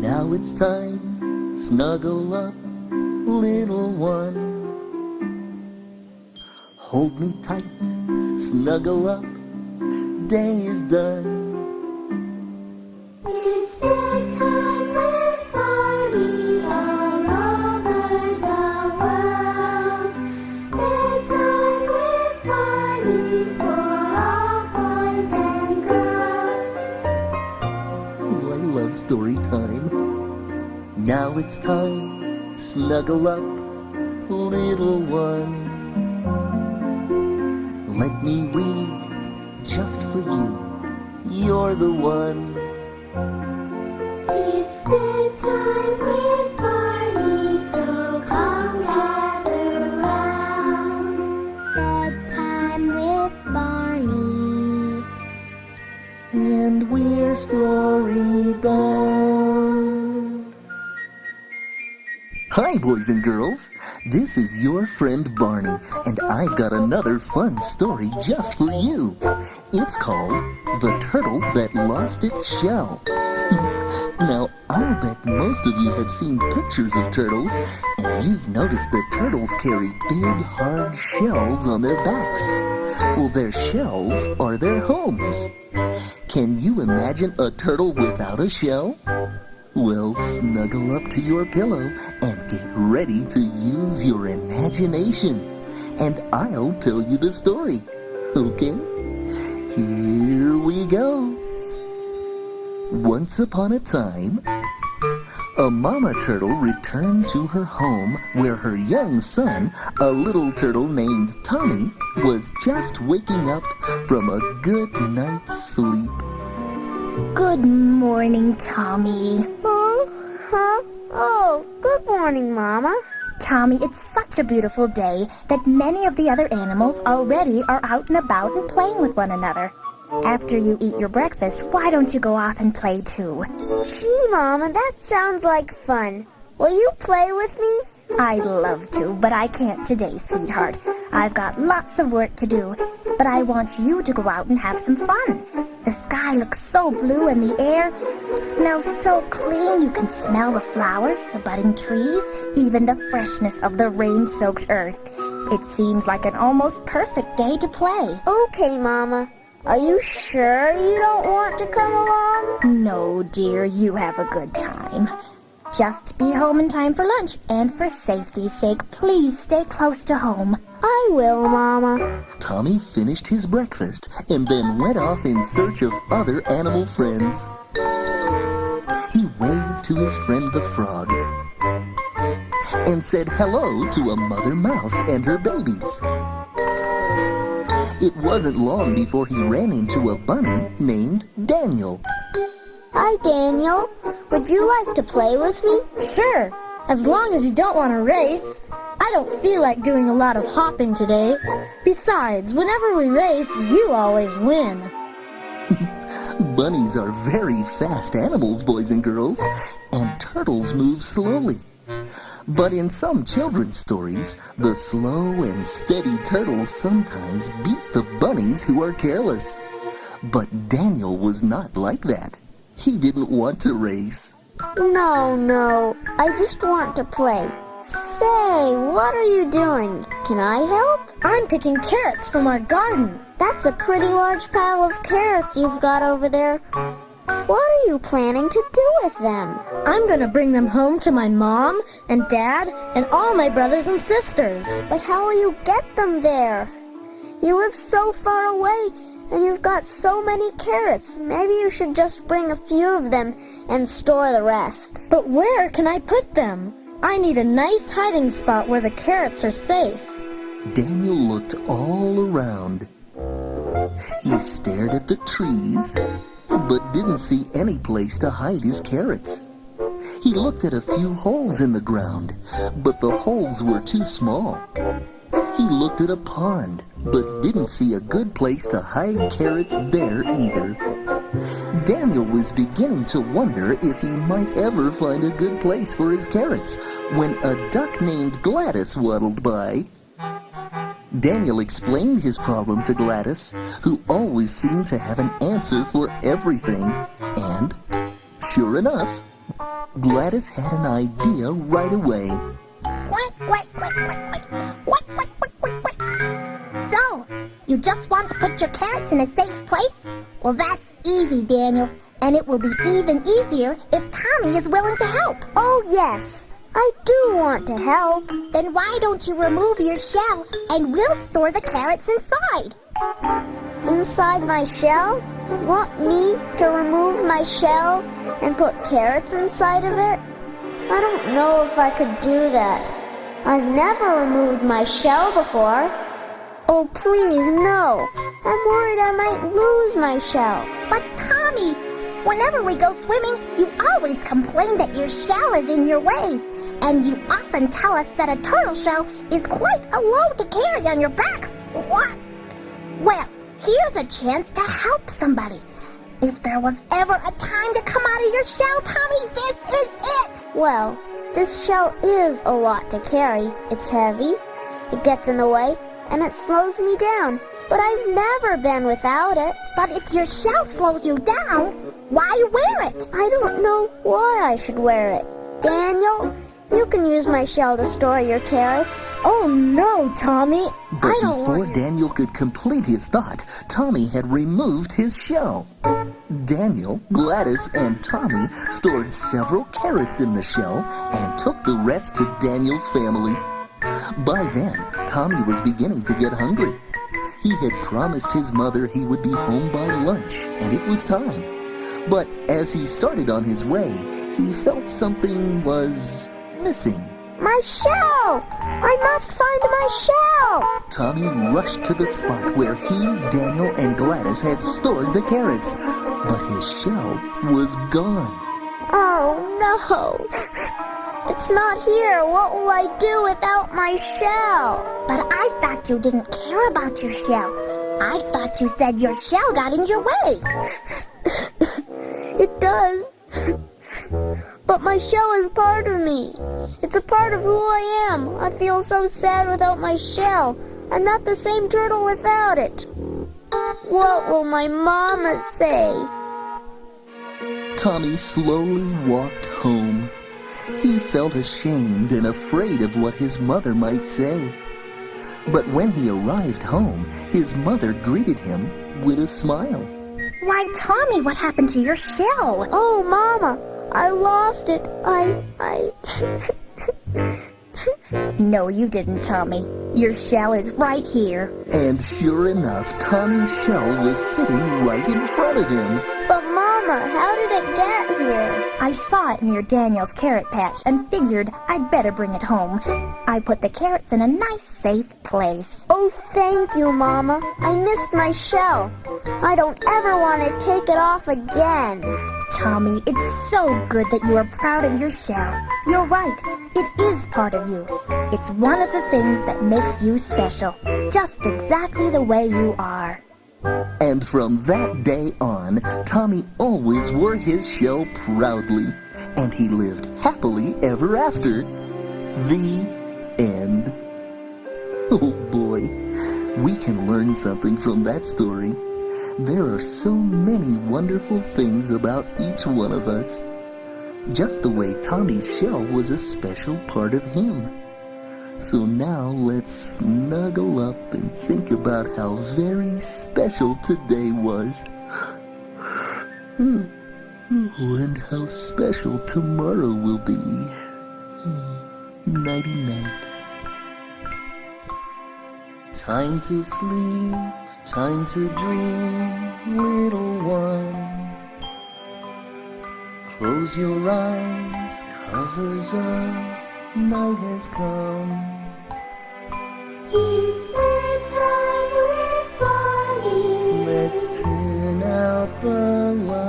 Now it's time, snuggle up, little one. Hold me tight, snuggle up, day is done. It's bedtime with Barney all over the world. Bedtime with Barney for all boys and girls. Oh, I love story time. Now it's time, snuggle up, little one. Let me read just for you. You're the one. It's bedtime with Barney, so come gather round. Bedtime with Barney. And we're story bound. Hi, boys and girls. This is your friend Barney, and I've got another fun story just for you. It's called The Turtle That Lost Its Shell. Now, I'll bet most of you have seen pictures of turtles, and you've noticed that turtles carry big, hard shells on their backs. Well, their shells are their homes. Can you imagine a turtle without a shell? Well, snuggle up to your pillow and get ready to use your imagination. And I'll tell you the story, okay? Here we go. Once upon a time, a mama turtle returned to her home where her young son, a little turtle named Tommy, was just waking up from a good night's sleep. Good morning, Tommy. Oh, good morning, Mama. Tommy, it's such a beautiful day that many of the other animals already are out and about and playing with one another. After you eat your breakfast, why don't you go off and play too? Gee, Mama, that sounds like fun. Will you play with me? I'd love to, but I can't today, sweetheart. I've got lots of work to do, but I want you to go out and have some fun. The sky looks so blue and the air smells so clean. You can smell the flowers, the budding trees, even the freshness of the rain-soaked earth. It seems like an almost perfect day to play. Okay, Mama. Are you sure you don't want to come along? No, dear, you have a good time. Just be home in time for lunch, and for safety's sake, please stay close to home. I will, Mama. Tommy finished his breakfast and then went off in search of other animal friends. He waved to his friend the frog and said hello to a mother mouse and her babies. It wasn't long before he ran into a bunny named Daniel. Hi, Daniel. Would you like to play with me? Sure, as long as you don't want to race. I don't feel like doing a lot of hopping today. Besides, whenever we race, you always win. Bunnies are very fast animals, boys and girls, and turtles move slowly. But in some children's stories, the slow and steady turtles sometimes beat the bunnies who are careless. But Daniel was not like that. He didn't want to race. No. I just want to play. Say, what are you doing? Can I help? I'm picking carrots from our garden. That's a pretty large pile of carrots you've got over there. What are you planning to do with them? I'm going to bring them home to my mom and dad and all my brothers and sisters. But how will you get them there? You live so far away, and you've got so many carrots. Maybe you should just bring a few of them and store the rest. But where can I put them? I need a nice hiding spot where the carrots are safe. Daniel looked all around. He stared at the trees, but didn't see any place to hide his carrots. He looked at a few holes in the ground, but the holes were too small. He looked at a pond, but didn't see a good place to hide carrots there either. Daniel was beginning to wonder if he might ever find a good place for his carrots when a duck named Gladys waddled by. Daniel explained his problem to Gladys, who always seemed to have an answer for everything. And, sure enough, Gladys had an idea right away. Quack, quack, quack, quack, quack. Quack, quack, quack, quack, quack. So, you just want to put your carrots in a safe place? Well, that's easy, Daniel. And it will be even easier if Tommy is willing to help. Oh, yes. I do want to help. Then why don't you remove your shell and we'll store the carrots inside? Inside my shell? Want me to remove my shell and put carrots inside of it? I don't know if I could do that. I've never removed my shell before. Oh, please, no. I'm worried I might lose my shell. But Tommy, whenever we go swimming, you always complain that your shell is in your way. And you often tell us that a turtle shell is quite a load to carry on your back. What? Well, here's a chance to help somebody. If there was ever a time to come out of your shell, Tommy, this is it. Well, this shell is a lot to carry. It's heavy, it gets in the way, and it slows me down. But I've never been without it. But if your shell slows you down, why wear it? I don't know why I should wear it. Daniel, you can use my shell to store your carrots. Oh no, Tommy. But I don't before want... Daniel could complete his thought, Tommy had removed his shell. Daniel, Gladys, and Tommy stored several carrots in the shell and took the rest to Daniel's family. By then, Tommy was beginning to get hungry. He had promised his mother he would be home by lunch, and it was time. But as he started on his way, he felt something was missing. My shell! I must find my shell! Tommy rushed to the spot where he, Daniel, and Gladys had stored the carrots, but his shell was gone. Oh no! It's not here. What will I do without my shell? But I thought you didn't care about your shell. I thought you said your shell got in your way. It does. But my shell is part of me. It's a part of who I am. I feel so sad without my shell. I'm not the same turtle without it. What will my mama say? Tommy slowly walked home. He felt ashamed and afraid of what his mother might say. But when he arrived home, his mother greeted him with a smile. Why, Tommy, what happened to your shell? Oh, Mama, I lost it. No, you didn't, Tommy. Your shell is right here. And sure enough, Tommy's shell was sitting right in front of him. But Mama, how did it get here? I saw it near Daniel's carrot patch and figured I'd better bring it home. I put the carrots in a nice, safe place. Oh, thank you, Mama. I missed my shell. I don't ever want to take it off again. Tommy, it's so good that you are proud of your shell. You're right. It is part of you. It's one of the things that makes you special, just exactly the way you are. And from that day on, Tommy always wore his shell proudly, and he lived happily ever after. The end. Oh boy, we can learn something from that story. There are so many wonderful things about each one of us. Just the way Tommy's shell was a special part of him. So now let's snuggle up and think about how very special today was. And how special tomorrow will be. Nighty-night. Time to sleep, time to dream, little one. Close your eyes, covers up, night has come. It's bedtime with Barney. Let's turn out the light.